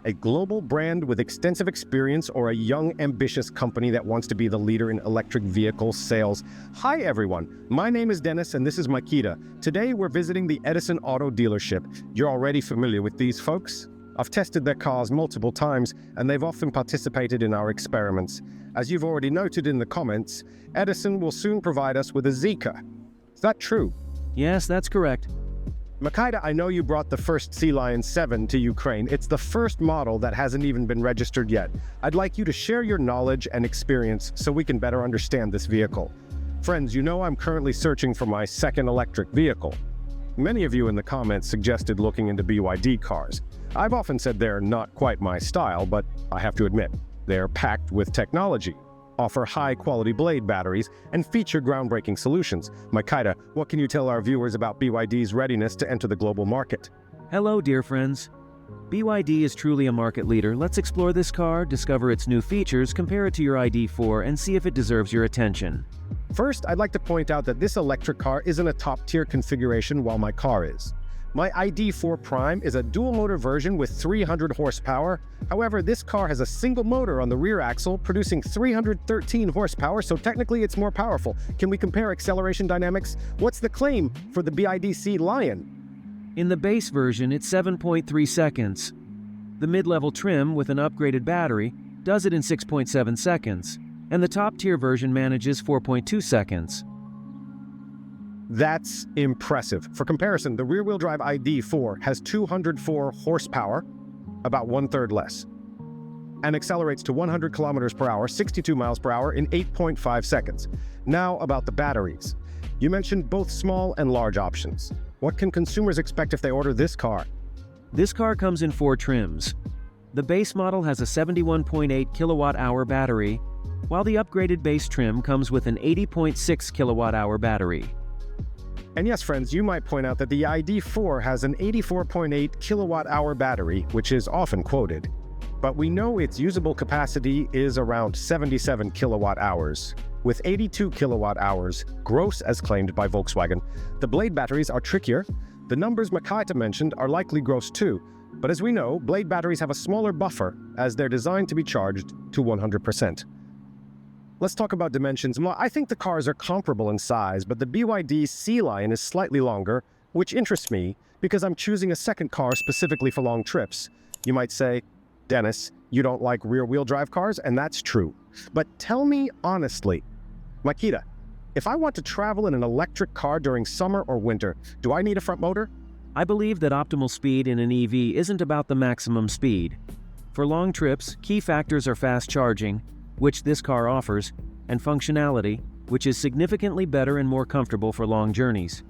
a global brand with extensive experience, or a young, ambitious company that wants to be the leader in electric vehicle sales? Hi everyone, my name is Dennis and this is Makita. Today we're visiting the Edison Auto dealership. You're already familiar with these folks? I've tested their cars multiple times and they've often participated in our experiments. As you've already noted in the comments, Edison will soon provide us with a Zika. Is that true? Yes, that's correct. Makita, I know you brought the first Sea Lion 7 to Ukraine. It's the first model that hasn't even been registered yet. I'd like you to share your knowledge and experience so we can better understand this vehicle. Friends, you know I'm currently searching for my second electric vehicle. Many of you in the comments suggested looking into BYD cars. I've often said they're not quite my style, but I have to admit, they're packed with technology, offer high-quality blade batteries, and feature groundbreaking solutions. Makita, what can you tell our viewers about BYD's readiness to enter the global market? Hello, dear friends. BYD is truly a market leader. Let's explore this car, discover its new features, compare it to your ID.4, and see if it deserves your attention. First, I'd like to point out that this electric car isn't a top-tier configuration while my car is. My ID.4 Prime is a dual-motor version with 300 horsepower. However, this car has a single motor on the rear axle, producing 313 horsepower, so technically it's more powerful. Can we compare acceleration dynamics? What's the claim for the BYD Sea Lion? In the base version, it's 7.3 seconds. The mid-level trim with an upgraded battery does it in 6.7 seconds, and the top-tier version manages 4.2 seconds. That's impressive. For comparison, the rear-wheel drive ID.4 has 204 horsepower, about one-third less, and accelerates to 100 kilometers per hour, 62 miles per hour in 8.5 seconds. Now about the batteries. You mentioned both small and large options. What can consumers expect if they order this car? This car comes in 4 trims. The base model has a 71.8 kilowatt-hour battery, while the upgraded base trim comes with an 80.6 kilowatt-hour battery. And yes, friends, you might point out that the ID.4 has an 84.8 kilowatt-hour battery, which is often quoted. But we know its usable capacity is around 77 kilowatt-hours, with 82 kilowatt-hours gross as claimed by Volkswagen. The blade batteries are trickier. The numbers Makita mentioned are likely gross too. But as we know, blade batteries have a smaller buffer as they're designed to be charged to 100%. Let's talk about dimensions. Well, I think the cars are comparable in size, but the BYD Sea Lion is slightly longer, which interests me because I'm choosing a second car specifically for long trips. You might say, Dennis, you don't like rear-wheel drive cars, and that's true. But tell me honestly, Makita, if I want to travel in an electric car during summer or winter, do I need a front motor? I believe that optimal speed in an EV isn't about the maximum speed. For long trips, key factors are fast charging, which this car offers, and functionality, which is significantly better and more comfortable for long journeys.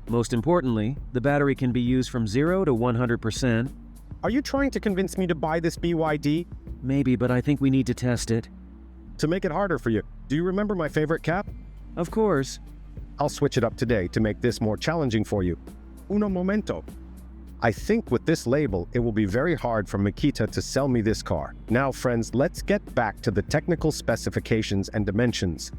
Most importantly, the battery can be used from 0 to 100%. Are you trying to convince me to buy this BYD? Maybe, but I think we need to test it. To make it harder for you, do you remember my favorite cap? Of course. I'll switch it up today to make this more challenging for you. Uno momento. I think with this label, it will be very hard for Makita to sell me this car. Now, friends, let's get back to the technical specifications and dimensions.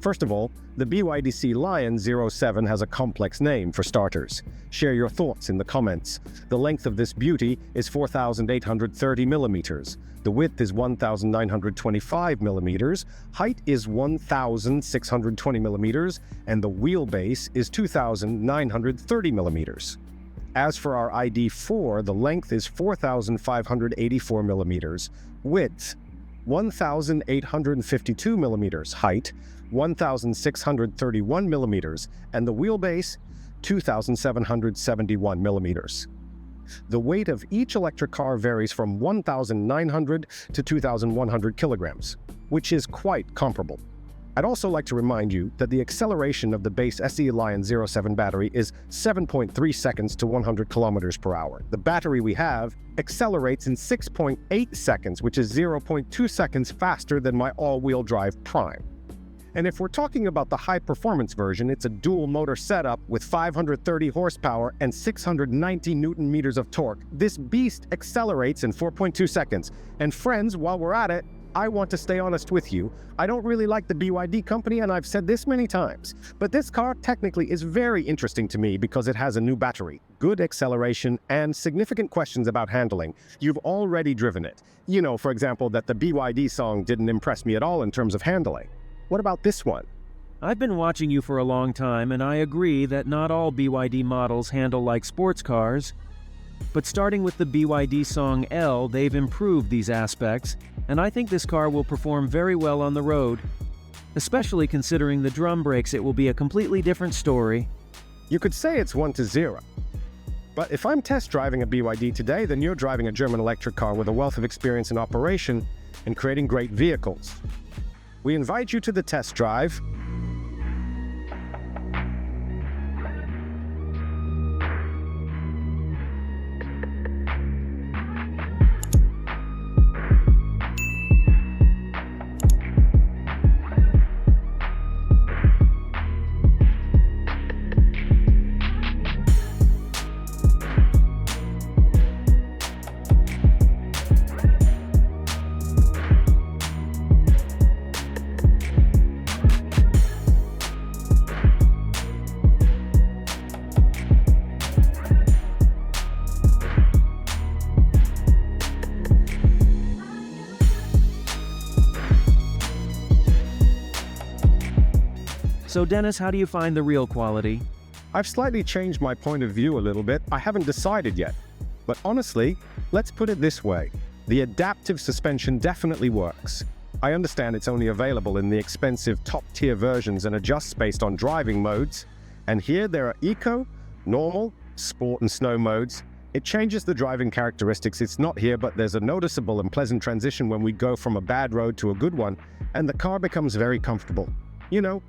First of all, the BYD Sea Lion 07 has a complex name for starters. Share your thoughts in the comments. The length of this beauty is 4,830 millimeters. The width is 1,925 millimeters, height is 1,620 millimeters, and the wheelbase is 2,930 millimeters. As for our ID.4, the length is 4,584 millimeters, width 1,852 millimeters, height 1,631 millimeters, and the wheelbase 2,771 millimeters. The weight of each electric car varies from 1,900 to 2,100 kilograms, which is quite comparable. I'd also like to remind you that the acceleration of the base Sea Lion 07 battery is 7.3 seconds to 100 kilometers per hour. The battery we have accelerates in 6.8 seconds, which is 0.2 seconds faster than my all-wheel drive Prime. And if we're talking about the high-performance version, it's a dual-motor setup with 530 horsepower and 690 newton-meters of torque. This beast accelerates in 4.2 seconds. And friends, while we're at it, I want to stay honest with you. I don't really like the BYD company, and I've said this many times. But this car technically is very interesting to me because it has a new battery, good acceleration, and significant questions about handling. You've already driven it. You know, for example, that the BYD song didn't impress me at all in terms of handling. What about this one? I've been watching you for a long time, and I agree that not all BYD models handle like sports cars. But starting with the BYD Song L, they've improved these aspects, and I think this car will perform very well on the road. Especially considering the drum brakes, it will be a completely different story. You could say it's 1-0. But if I'm test driving a BYD today, then you're driving a German electric car with a wealth of experience in operation and creating great vehicles. We invite you to the test drive. So Dennis, how do you find the real quality? I've slightly changed my point of view a little bit. I haven't decided yet. But honestly, let's put it this way. The adaptive suspension definitely works. I understand it's only available in the expensive top-tier versions and adjusts based on driving modes. And here there are Eco, Normal, Sport and Snow modes. It changes the driving characteristics. It's not here, but there's a noticeable and pleasant transition when we go from a bad road to a good one, and the car becomes very comfortable. You know,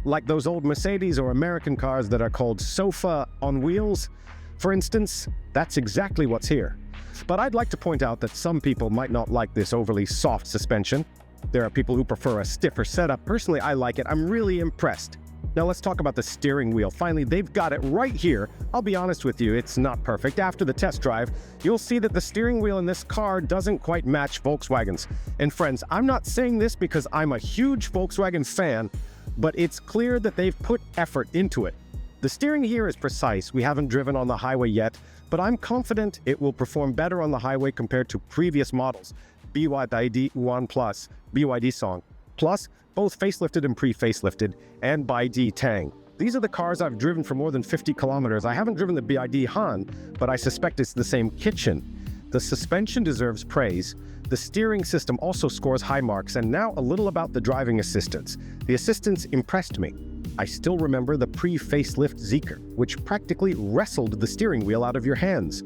like those old Mercedes or American cars that are called sofa on wheels. For instance, that's exactly what's here. But I'd like to point out that some people might not like this overly soft suspension. There are people who prefer a stiffer setup. Personally, I like it. I'm really impressed. Now let's talk about the steering wheel. Finally, they've got it right here. I'll be honest with you, it's not perfect. After the test drive, you'll see that the steering wheel in this car doesn't quite match Volkswagen's. And friends, I'm not saying this because I'm a huge Volkswagen fan, but it's clear that they've put effort into it. The steering here is precise. We haven't driven on the highway yet, but I'm confident it will perform better on the highway compared to previous models. BYD One Plus, BYD Song Plus, both facelifted and pre-facelifted, and BYD Tang. These are the cars I've driven for more than 50 kilometers. I haven't driven the BYD Han, but I suspect it's the same kitchen. The suspension deserves praise. The steering system also scores high marks, and now a little about the driving assistance. The assistance impressed me. I still remember the pre-facelift Zeekr, which practically wrestled the steering wheel out of your hands.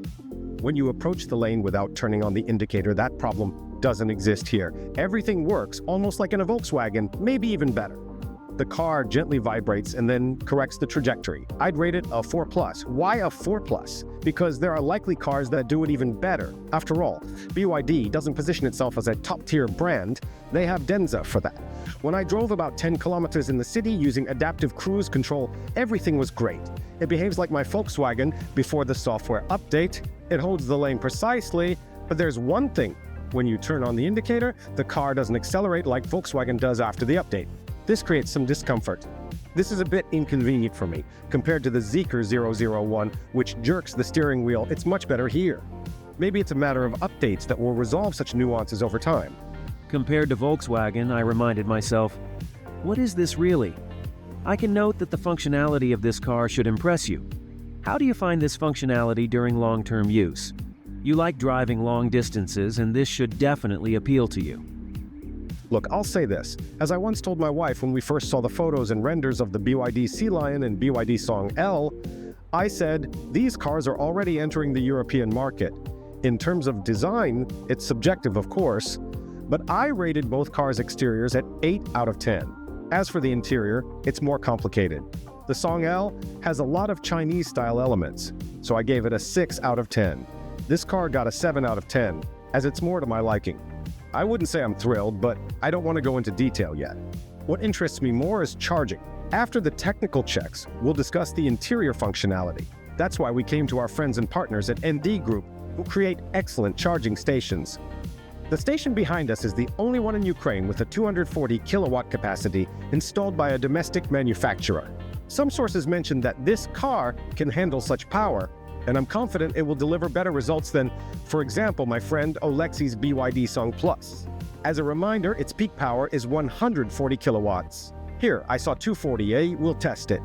When you approach the lane without turning on the indicator, that problem doesn't exist here. Everything works almost like in a Volkswagen, maybe even better. The car gently vibrates and then corrects the trajectory. I'd rate it a 4+. Why a 4+? Because there are likely cars that do it even better. After all, BYD doesn't position itself as a top-tier brand. They have Denza for that. When I drove about 10 kilometers in the city using adaptive cruise control, everything was great. It behaves like my Volkswagen before the software update. It holds the lane precisely, but there's one thing. When you turn on the indicator, the car doesn't accelerate like Volkswagen does after the update. This creates some discomfort. This is a bit inconvenient for me. Compared to the Zeekr 001, which jerks the steering wheel, it's much better here. Maybe it's a matter of updates that will resolve such nuances over time. Compared to Volkswagen, I reminded myself, what is this really? I can note that the functionality of this car should impress you. How do you find this functionality during long-term use? You like driving long distances, and this should definitely appeal to you. Look, I'll say this. As I once told my wife when we first saw the photos and renders of the BYD Sea Lion and BYD Song L, I said, these cars are already entering the European market. In terms of design, it's subjective, of course, but I rated both cars' exteriors at 8 out of 10. As for the interior, it's more complicated. The Song L has a lot of Chinese-style elements, so I gave it a 6 out of 10. This car got a 7 out of 10, as it's more to my liking. I wouldn't say I'm thrilled, but I don't want to go into detail yet. What interests me more is charging. After the technical checks, we'll discuss the interior functionality. That's why we came to our friends and partners at ND Group, who create excellent charging stations. The station behind us is the only one in Ukraine with a 240 kilowatt capacity installed by a domestic manufacturer. Some sources mention that this car can handle such power, and I'm confident it will deliver better results than, for example, my friend Oleksi's BYD Song Plus. As a reminder, its peak power is 140 kilowatts. Here, I saw 240A, we'll test it.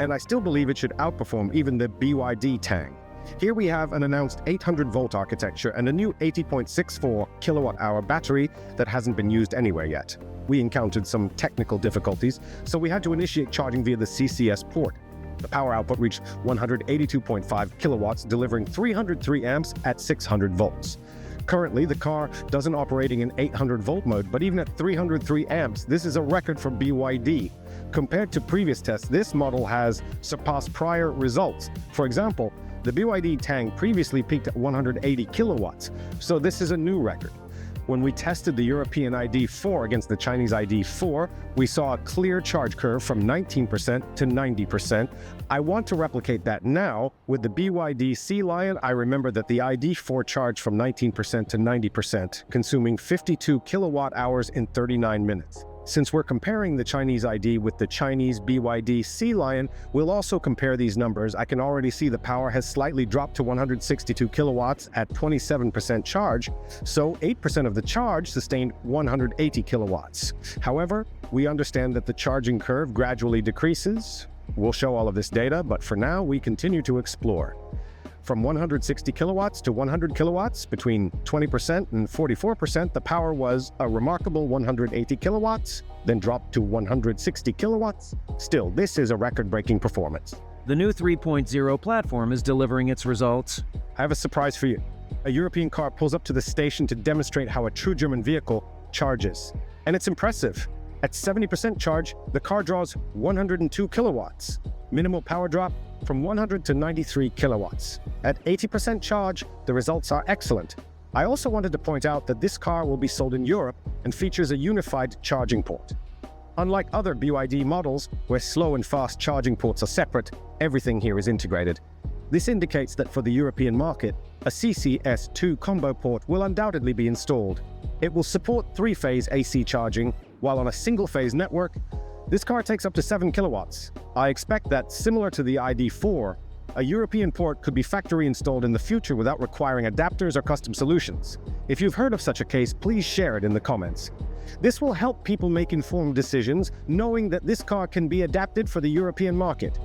And I still believe it should outperform even the BYD Tang. Here we have an announced 800-volt architecture and a new 80.64 kilowatt-hour battery that hasn't been used anywhere yet. We encountered some technical difficulties, so we had to initiate charging via the CCS port. The power output reached 182.5 kilowatts, delivering 303 amps at 600 volts. Currently, the car doesn't operating in 800-volt mode, but even at 303 amps, this is a record for BYD. Compared to previous tests, this model has surpassed prior results. For example, the BYD Tang previously peaked at 180 kilowatts, so this is a new record. When we tested the European ID.4 against the Chinese ID.4, we saw a clear charge curve from 19% to 90%. I want to replicate that now. With the BYD Sea Lion, I remember that the ID.4 charged from 19% to 90%, consuming 52 kilowatt hours in 39 minutes. Since we're comparing the Chinese ID with the Chinese BYD Sea Lion, we'll also compare these numbers. I can already see the power has slightly dropped to 162 kilowatts at 27% charge, so 8% of the charge sustained 180 kilowatts. However, we understand that the charging curve gradually decreases. We'll show all of this data, but for now, we continue to explore. From 160 kilowatts to 100 kilowatts, between 20% and 44%, the power was a remarkable 180 kilowatts, then dropped to 160 kilowatts. Still, this is a record-breaking performance. The new 3.0 platform is delivering its results. I have a surprise for you. A European car pulls up to the station to demonstrate how a true German vehicle charges. And it's impressive. At 70% charge, the car draws 102 kilowatts. Minimal power drop from 100 to 93 kilowatts. At 80% charge, the results are excellent. I also wanted to point out that this car will be sold in Europe and features a unified charging port. Unlike other BYD models, where slow and fast charging ports are separate, everything here is integrated. This indicates that for the European market, a CCS2 combo port will undoubtedly be installed. It will support three-phase AC charging, while on a single-phase network, this car takes up to 7 kilowatts. I expect that, similar to the ID.4, a European port could be factory installed in the future without requiring adapters or custom solutions. If you've heard of such a case, please share it in the comments. This will help people make informed decisions, knowing that this car can be adapted for the European market.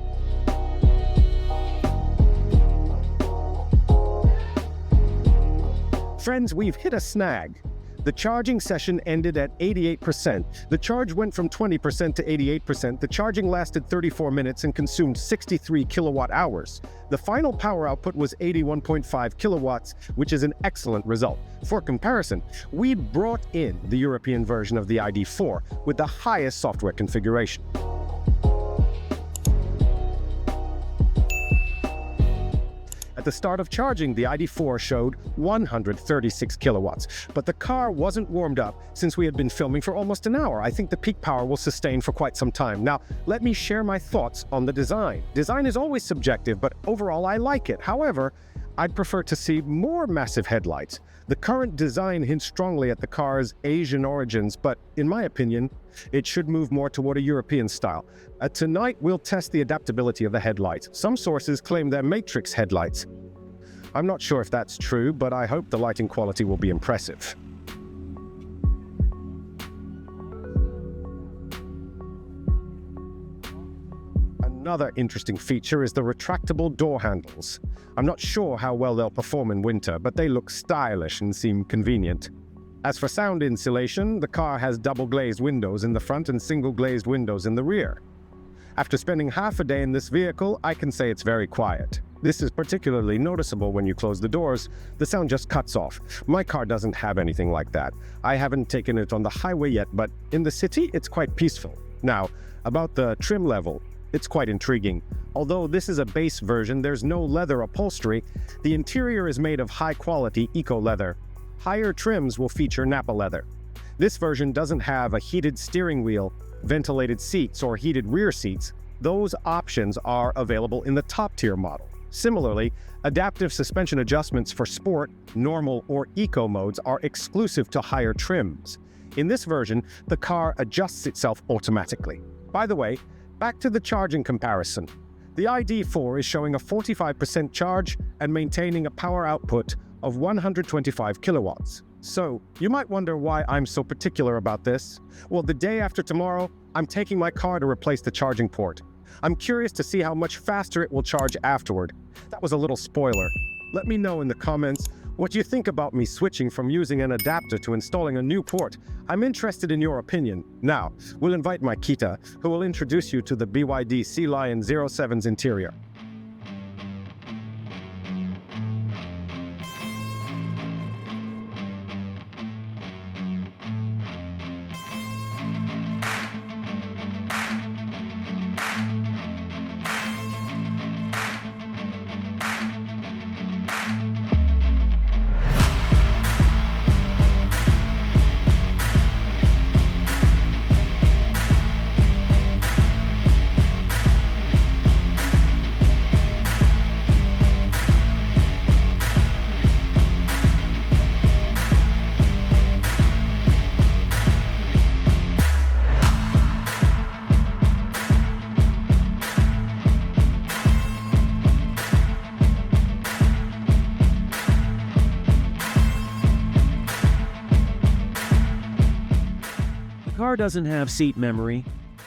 Friends, we've hit a snag. The charging session ended at 88%. The charge went from 20% to 88%. The charging lasted 34 minutes and consumed 63 kilowatt hours. The final power output was 81.5 kilowatts, which is an excellent result. For comparison, we brought in the European version of the ID.4 with the highest software configuration. At the start of charging, the ID.4 showed 136 kilowatts, but the car wasn't warmed up since we had been filming for almost an hour. I think the peak power will sustain for quite some time. Now, let me share my thoughts on the design. Design is always subjective, but overall I like it. However, I'd prefer to see more massive headlights. The current design hints strongly at the car's Asian origins, but in my opinion, it should move more toward a European style. Tonight, we'll test the adaptability of the headlights. Some sources claim they're matrix headlights. I'm not sure if that's true, but I hope the lighting quality will be impressive. Another interesting feature is the retractable door handles. I'm not sure how well they'll perform in winter, but they look stylish and seem convenient. As for sound insulation, the car has double-glazed windows in the front and single-glazed windows in the rear. After spending half a day in this vehicle, I can say it's very quiet. This is particularly noticeable when you close the doors. The sound just cuts off. My car doesn't have anything like that. I haven't taken it on the highway yet, but in the city, it's quite peaceful. Now, about the trim level, it's quite intriguing. Although this is a base version, there's no leather upholstery. The interior is made of high-quality eco-leather. Higher trims will feature Nappa leather. This version doesn't have a heated steering wheel, ventilated seats, or heated rear seats. Those options are available in the top-tier model. Similarly, adaptive suspension adjustments for sport, normal, or eco modes are exclusive to higher trims. In this version, the car adjusts itself automatically. By the way, back to the charging comparison. The ID.4 is showing a 45% charge and maintaining a power output of 125 kilowatts. So, you might wonder why I'm so particular about this. Well, the day after tomorrow, I'm taking my car to replace the charging port. I'm curious to see how much faster it will charge afterward. That was a little spoiler. Let me know in the comments what you think about me switching from using an adapter to installing a new port. I'm interested in your opinion. Now, we'll invite Makita, who will introduce you to the BYD Sea Lion 07's interior. The car doesn't have seat memory,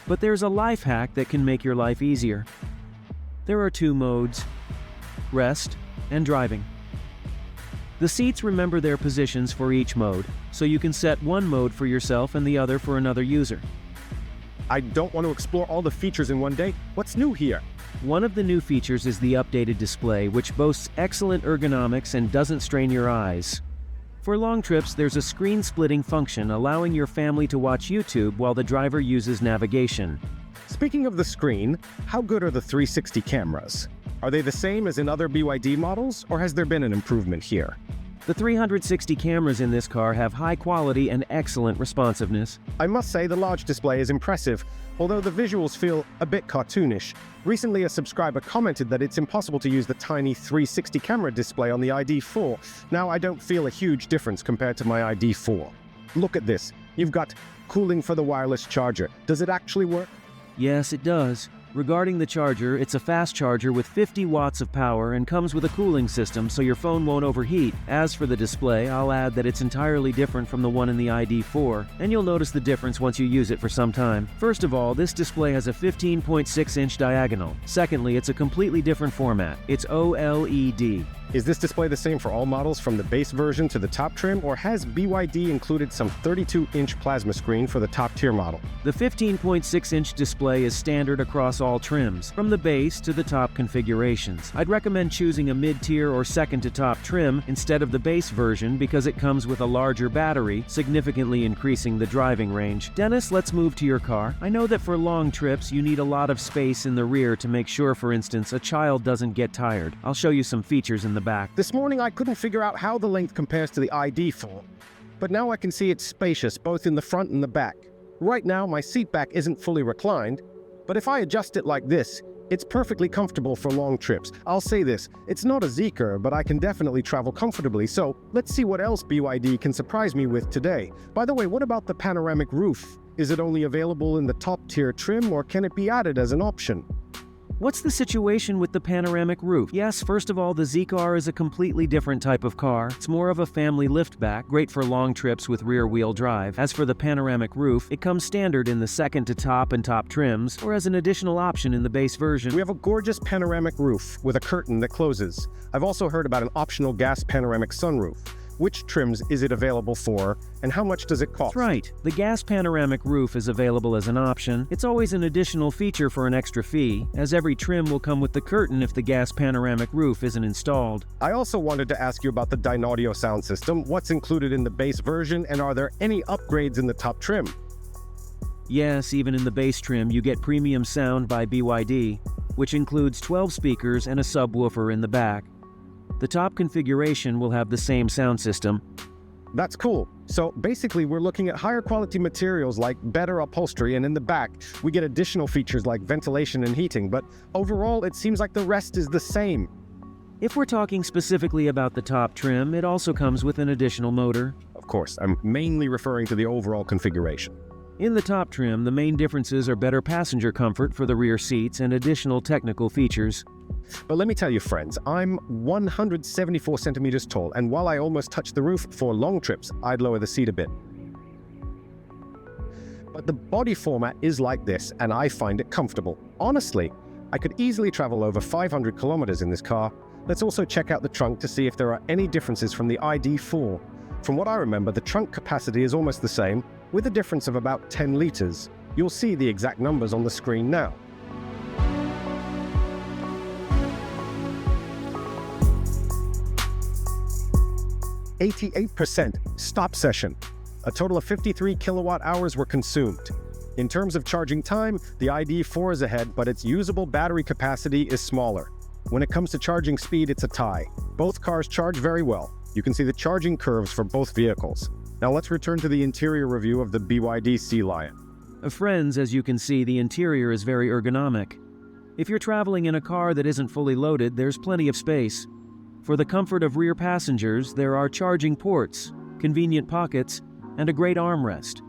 but there's a life hack that can make your life easier. There are two modes: rest and driving. The seats remember their positions for each mode, so you can set one mode for yourself and the other for another user. I don't want to explore all the features in one day. What's new here? One of the new features is the updated display, which boasts excellent ergonomics and doesn't strain your eyes. For long trips, there's a screen-splitting function allowing your family to watch YouTube while the driver uses navigation. Speaking of the screen, how good are the 360 cameras? Are they the same as in other BYD models, or has there been an improvement here? The 360 cameras in this car have high quality and excellent responsiveness. I must say the large display is impressive, although the visuals feel a bit cartoonish. Recently, a subscriber commented that it's impossible to use the tiny 360 camera display on the ID.4. Now, I don't feel a huge difference compared to my ID.4. Look at this. You've got cooling for the wireless charger. Does it actually work? Yes, it does. Regarding the charger, it's a fast charger with 50 watts of power and comes with a cooling system so your phone won't overheat. As for the display, I'll add that it's entirely different from the one in the ID.4, and you'll notice the difference once you use it for some time. First of all, this display has a 15.6-inch diagonal. Secondly, it's a completely different format. It's OLED. Is this display the same for all models from the base version to the top trim, or has BYD included some 32-inch plasma screen for the top-tier model? The 15.6-inch display is standard across all trims, from the base to the top configurations. I'd recommend choosing a mid-tier or second-to-top trim instead of the base version because it comes with a larger battery, significantly increasing the driving range. Dennis, let's move to your car. I know that for long trips, you need a lot of space in the rear to make sure, for instance, a child doesn't get tired. I'll show you some features in the back. This morning I couldn't figure out how the length compares to the ID.4, but now I can see it's spacious both in the front and the back. Right now my seat back isn't fully reclined, but if I adjust it like this, it's perfectly comfortable for long trips. I'll say this, it's not a Zeekr, but I can definitely travel comfortably, so let's see what else BYD can surprise me with today. By the way, what about the panoramic roof? Is it only available in the top-tier trim, or can it be added as an option? What's the situation with the panoramic roof? Yes, first of all, the Zeekr is a completely different type of car. It's more of a family liftback, great for long trips with rear-wheel drive. As for the panoramic roof, it comes standard in the second-to-top and top trims, or as an additional option in the base version. We have a gorgeous panoramic roof with a curtain that closes. I've also heard about an optional gas panoramic sunroof. Which trims is it available for, and how much does it cost? That's right. The gas panoramic roof is available as an option. It's always an additional feature for an extra fee, as every trim will come with the curtain if the gas panoramic roof isn't installed. I also wanted to ask you about the Dynaudio sound system. What's included in the base version, and are there any upgrades in the top trim? Yes, even in the base trim, you get premium sound by BYD, which includes 12 speakers and a subwoofer in the back. The top configuration will have the same sound system. That's cool. So basically, we're looking at higher quality materials like better upholstery, and in the back, we get additional features like ventilation and heating, but overall, it seems like the rest is the same. If we're talking specifically about the top trim, it also comes with an additional motor. Of course, I'm mainly referring to the overall configuration. In the top trim, the main differences are better passenger comfort for the rear seats and additional technical features. But let me tell you, friends, I'm 174 centimeters tall, and while I almost touch the roof for long trips, I'd lower the seat a bit. But the body format is like this, and I find it comfortable. Honestly, I could easily travel over 500 kilometers in this car. Let's also check out the trunk to see if there are any differences from the ID.4. From what I remember, the trunk capacity is almost the same, with a difference of about 10 liters. You'll see the exact numbers on the screen now. "88% stop session. A total of 53 kilowatt hours were consumed. In terms of charging time, the ID.4 is ahead, but its usable battery capacity is smaller. When it comes to charging speed, it's a tie. Both cars charge very well. You can see the charging curves for both vehicles. Now let's return to the interior review of the BYD Sea Lion. Friends, as you can see, the interior is very ergonomic. If you're traveling in a car that isn't fully loaded, there's plenty of space. For the comfort of rear passengers, there are charging ports, convenient pockets, and a great armrest.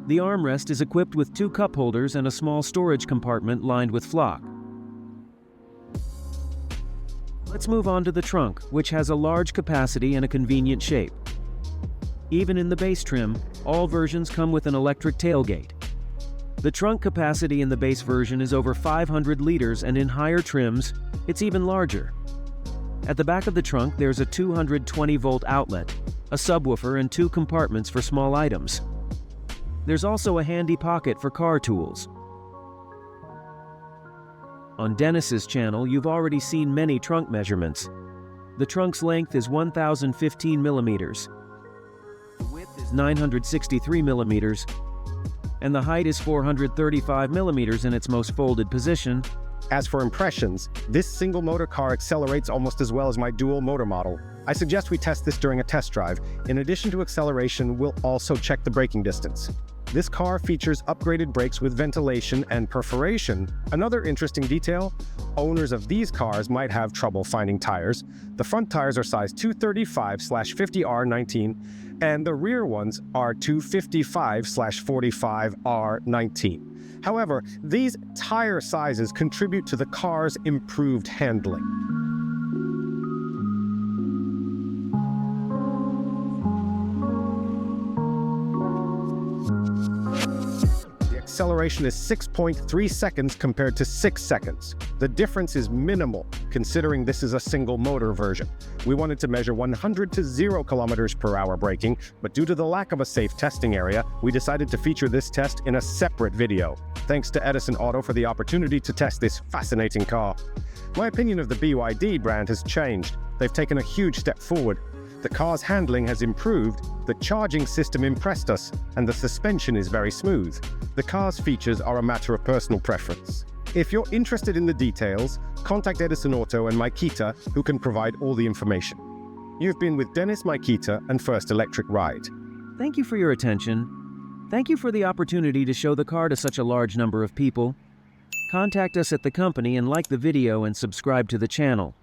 The armrest is equipped with 2 cup holders and a small storage compartment lined with flock. Let's move on to the trunk, which has a large capacity and a convenient shape. Even in the base trim, all versions come with an electric tailgate. The trunk capacity in the base version is over 500 liters, and in higher trims, it's even larger. At the back of the trunk, there's a 220-volt outlet, a subwoofer, and 2 compartments for small items. There's also a handy pocket for car tools. On Dennis's channel, you've already seen many trunk measurements. The trunk's length is 1,015 millimeters. The width is 963 millimeters, and the height is 435 millimeters in its most folded position. As for impressions, this single-motor car accelerates almost as well as my dual-motor model. I suggest we test this during a test drive. In addition to acceleration, we'll also check the braking distance. This car features upgraded brakes with ventilation and perforation. Another interesting detail, owners of these cars might have trouble finding tires. The front tires are size 235/50R19, and the rear ones are 255/45R19. However, these tire sizes contribute to the car's improved handling. Acceleration is 6.3 seconds compared to 6 seconds. The difference is minimal, considering this is a single-motor version. We wanted to measure 100 to 0 kilometers per hour braking, but due to the lack of a safe testing area, we decided to feature this test in a separate video. Thanks to Edison Auto for the opportunity to test this fascinating car. My opinion of the BYD brand has changed. They've taken a huge step forward. The car's handling has improved, the charging system impressed us, and the suspension is very smooth. The car's features are a matter of personal preference. If you're interested in the details, contact Edison Auto and Maikita, who can provide all the information. You've been with Dennis, Maikita, and First Electric Ride. Thank you for your attention. Thank you for the opportunity to show the car to such a large number of people. Contact us at the company and like the video and subscribe to the channel.